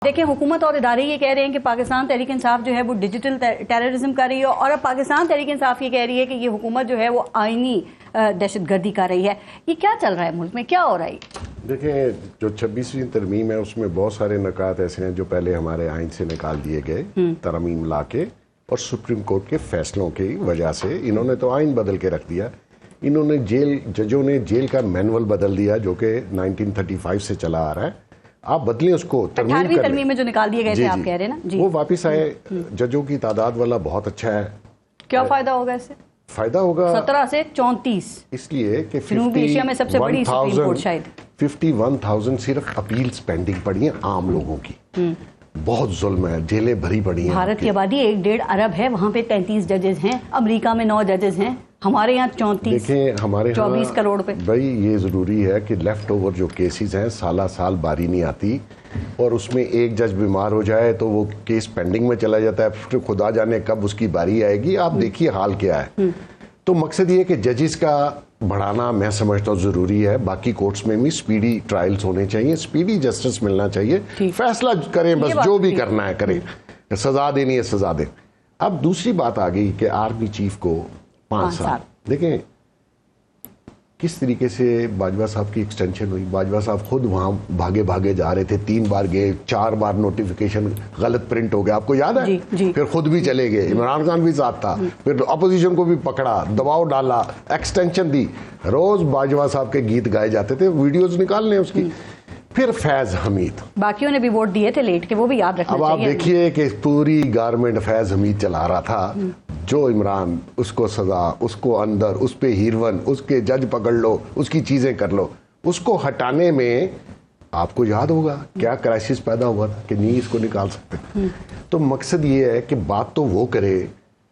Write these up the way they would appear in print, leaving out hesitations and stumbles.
دیکھیں حکومت اور ادارے یہ کہہ رہے ہیں کہ پاکستان تحریک انصاف جو ہے وہ ڈیجیٹل ٹیررزم کر رہی ہے، اور اب پاکستان تحریک انصاف یہ کہہ رہی ہے کہ یہ حکومت جو ہے وہ آئینی دہشت گردی کر رہی ہے۔ یہ کیا چل رہا ہے ملک میں، کیا ہو رہا ہے؟ دیکھیں جو 26ویں ترمیم ہے اس میں بہت سارے نکات ایسے ہیں جو پہلے ہمارے آئین سے نکال دیے گئے ترمیم لا کے، اور سپریم کورٹ کے فیصلوں کی وجہ سے انہوں نے تو آئین بدل کے رکھ دیا۔ انہوں نے ججوں نے جیل کا مینول بدل دیا جو کہ 1935 سے چلا آ رہا ہے۔ آپ بدلیں اس کو، ترمیم میں جو نکال دیے گئے تھے آپ کہہ رہے ہیں نا، وہ واپس آئے۔ ججوں کی تعداد والا بہت اچھا ہے۔ کیا فائدہ ہوگا اس سے؟ فائدہ ہوگا 17 سے 34، اس لیے کہ جنوبی ایشیا میں سب سے بڑی سپریم کورٹ شاید 51,000 صرف اپیلز پینڈنگ پڑی ہیں عام لوگوں کی۔ بہت ظلم ہے، جیلیں بھری پڑی ہیں۔ بھارت کی آبادی 1.5 ارب ہے، وہاں پہ 33 ججز ہیں، امریکہ میں 9 ججز ہیں، ہمارے یہاں 34، دیکھیں ہمارے 24 کروڑ پہ۔ بھائی یہ ضروری ہے کہ لیفٹ اوور جو کیسز ہیں سالہ سال باری نہیں آتی، اور اس میں ایک جج بیمار ہو جائے تو وہ کیس پینڈنگ میں چلا جاتا ہے، پھر خدا جانے کب اس کی باری آئے گی۔ آپ دیکھیے حال کیا ہے۔ تو مقصد یہ کہ ججز کا بڑھانا میں سمجھتا ہوں ضروری ہے۔ باقی کورٹس میں بھی سپیڈی ٹرائلز ہونے چاہیے، سپیڈی جسٹس ملنا چاہیے، فیصلہ کریں، بس جو بھی کرنا ہے کریں، سزا دینی ہے سزا دیں۔ اب دوسری بات آ گئی کہ آرمی چیف کو 5 سال۔ دیکھیں کس طریقے سے باجوہ صاحب کی ایکسٹینشن ہوئی۔ باجوہ صاحب خود وہاں بھاگے بھاگے جا رہے تھے، 3 بار گئے، 4 بار نوٹیفیکیشن غلط پرنٹ ہو گیا، آپ کو یاد ہے؟ پھر خود بھی چلے گئے، عمران خان بھی ساتھ تھا، پھر اپوزیشن کو بھی پکڑا، دباؤ ڈالا، ایکسٹینشن دی۔ روز باجوہ صاحب کے گیت گائے جاتے تھے، ویڈیوز نکال لیں اس کی۔ پھر فیض حمید، باقیوں نے بھی ووٹ دیے تھے لیٹ کے، وہ بھی یاد رکھنا چاہیے۔ اب آپ دیکھیے کہ پوری گورنمنٹ فیض حمید چلا رہا تھا، جو عمران اس کو سزا، اس کو اندر، اس پہ ہیرون، اس کے جج پکڑ لو، اس کی چیزیں کر لو۔ اس کو ہٹانے میں آپ کو یاد ہوگا کیا کرائسس پیدا ہوا تھا کہ نہیں اس کو نکال سکتے۔ تو مقصد یہ ہے کہ بات تو وہ کرے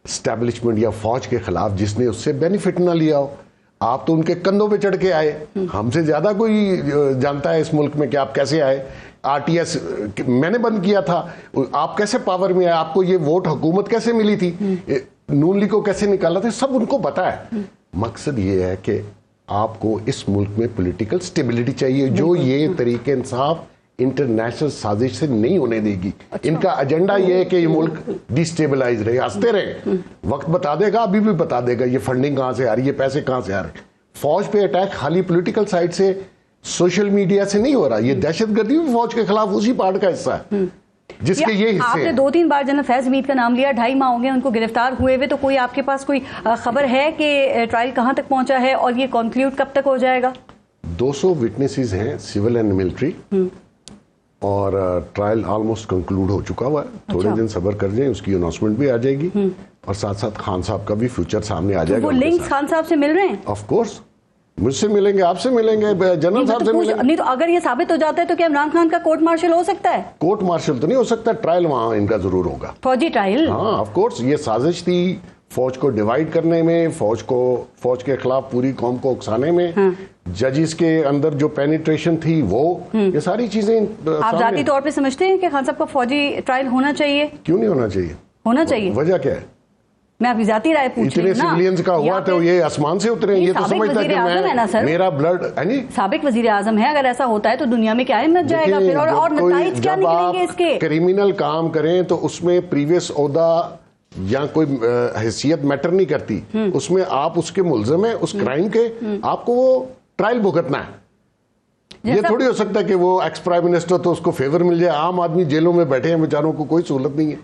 اسٹیبلشمنٹ یا فوج کے خلاف جس نے اس سے بینیفٹ نہ لیا ہو۔ آپ تو ان کے کندھوں پہ چڑھ کے آئے، ہم سے زیادہ کوئی جانتا ہے اس ملک میں کہ آپ کیسے آئے۔ RTS میں نے بند کیا تھا، آپ کیسے پاور میں آئے، آپ کو یہ ووٹ حکومت کیسے ملی تھی، نون لیگ کو کیسے نکالا تھا، سب ان کو پتا ہے۔ مقصد یہ ہے کہ آپ کو اس ملک میں پولیٹیکل سٹیبلٹی چاہیے، جو یہ طریقے انصاف انٹرنیشنل سازش سے نہیں ہونے دے گی۔ ان کا ایجنڈا یہ ہے کہ یہ ملک ڈی سٹیبلائز رہے، ہنستے رہے۔ وقت بتا دے گا، ابھی بھی بتا دے گا یہ فنڈنگ کہاں سے آ رہی ہے، پیسے کہاں سے آ رہے ہیں۔ فوج پہ اٹیک خالی پولیٹیکل سائٹ سے، سوشل میڈیا سے نہیں ہو رہا، یہ دہشت گردی بھی فوج کے خلاف اسی پارٹ کا حصہ ہے جس کے یہ حصے۔ آپ نے 2-3 بار جنرل فیض حمید کا نام لیا، 2.5 ماہ ہو گئے ان کو گرفتار ہوئے ہوئے، تو کوئی آپ کے پاس کوئی خبر ہے کہ ٹرائل کہاں تک پہنچا ہے اور یہ کنکلیوڈ کب تک ہو جائے گا؟ 200 وٹنسز ہیں سول اینڈ ملٹری، اور ٹرائل آلموسٹ کنکلوڈ ہو چکا ہوا ہے۔ تھوڑے دن صبر کر جائیں، اس کی اناؤنسمنٹ بھی آ جائے گی، اور ساتھ ساتھ خان صاحب کا بھی فیوچر سامنے آ جائے گا۔ وہ لنکس خان صاحب سے مل رہے ہیں؟ آف کورس، مجھ سے ملیں گے، آپ سے ملیں گے، جنرل صاحب سے ملیں گے۔ نہیں تو اگر یہ ثابت ہو جاتا ہے تو کیا عمران خان کا کورٹ مارشل ہو سکتا ہے؟ کورٹ مارشل تو نہیں ہو سکتا، ٹرائل وہاں ان کا ضرور ہوگا، فوجی ٹرائل۔ ہاں آف کورس، یہ سازش تھی فوج کو ڈیوائیڈ کرنے میں، فوج کے خلاف پوری قوم کو اکسانے میں، ججز کے اندر جو پینیٹریشن تھی وہ، یہ ساری چیزیں۔ آپ ذاتی طور پہ سمجھتے ہیں کہ خان صاحب کا فوجی ٹرائل ہونا چاہیے؟ کیوں نہیں ہونا چاہیے؟ ہونا چاہیے۔ وجہ کیا ہے؟ میں اپنی ذاتی رائے پوچھ رہی ہوں نا۔ اتنے سویلینز کا ہوا تو یہ آسمان سے اترے، یہ تو سمجھتا کہ میں میرا بلڈ۔ سابق وزیر اعظم ہے، اگر ایسا ہوتا ہے تو دنیا میں کیا مچ جائے گا پھر، اور نتائج کیا نکلیں گے اس کے؟ کریمنل کام کریں تو اس میں پریویس عہدہ یا کوئی حیثیت میٹر نہیں کرتی، اس میں آپ اس کے ملزم ہیں اس کرائم کے، آپ کو وہ ٹرائل بھگتنا ہے۔ یہ تھوڑی ہو سکتا ہے کہ وہ ایکس پرائم منسٹر تو اس کو فیور مل جائے، عام آدمی جیلوں میں بیٹھے ہیں، بیچاروں کو کوئی سہولت نہیں ہے۔